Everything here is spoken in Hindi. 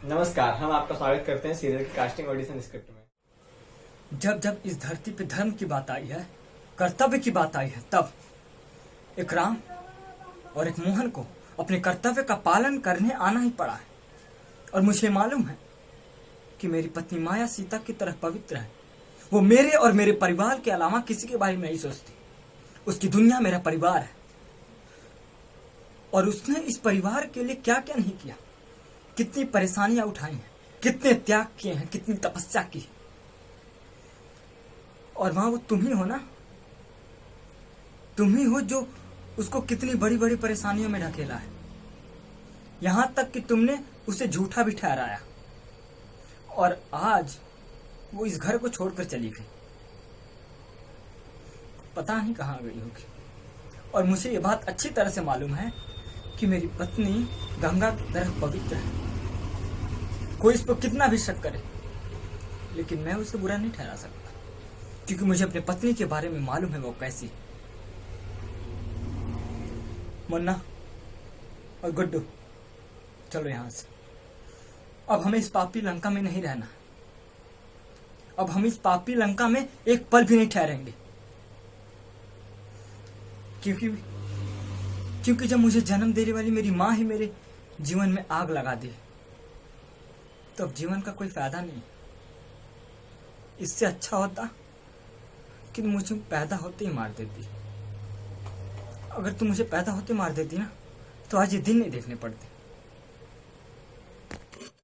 नमस्कार, हम आपका स्वागत करते हैं सीरियल की कास्टिंग ऑडिशन स्क्रिप्ट में। जब जब इस धरती पे धर्म की बात आई है, कर्तव्य की बात आई है, तब एक राम और एक मोहन को अपने कर्तव्य का पालन करने आना ही पड़ा है। और मुझे मालूम है कि मेरी पत्नी माया सीता की तरह पवित्र है। वो मेरे और मेरे परिवार के अलावा किसी के बारे में नहीं सोचती। उसकी दुनिया मेरा परिवार है और उसने इस परिवार के लिए क्या क्या नहीं किया, कितनी परेशानियां उठाई हैं, कितने त्याग किए हैं, कितनी तपस्या की है। और मां, वो तुम ही हो ना, तुम ही हो जो उसको कितनी बड़ी बड़ी परेशानियों में ढकेला है, यहां तक कि तुमने उसे झूठा भी ठहराया और आज वो इस घर को छोड़कर चली गई। पता नहीं कहां गई होगी। और मुझे ये बात अच्छी तरह से मालूम है कि मेरी पत्नी गंगा की तरह पवित्र है। कोई इस पर कितना भी शक करे, लेकिन मैं उसे बुरा नहीं ठहरा सकता, क्योंकि मुझे अपने पत्नी के बारे में मालूम है वो कैसी। मुन्ना और गुड्डू, चलो यहां से। अब हमें इस पापी लंका में नहीं रहना। अब हम इस पापी लंका में एक पल भी नहीं ठहरेंगे, क्योंकि जब मुझे जन्म देने वाली मेरी माँ ही मेरे जीवन में आग लगा दे, तो अब जीवन का कोई फायदा नहीं। इससे अच्छा होता कि मुझे पैदा होते ही मार देती। अगर तुम मुझे पैदा होते मार देती ना, तो आज ये दिन नहीं देखने पड़ते।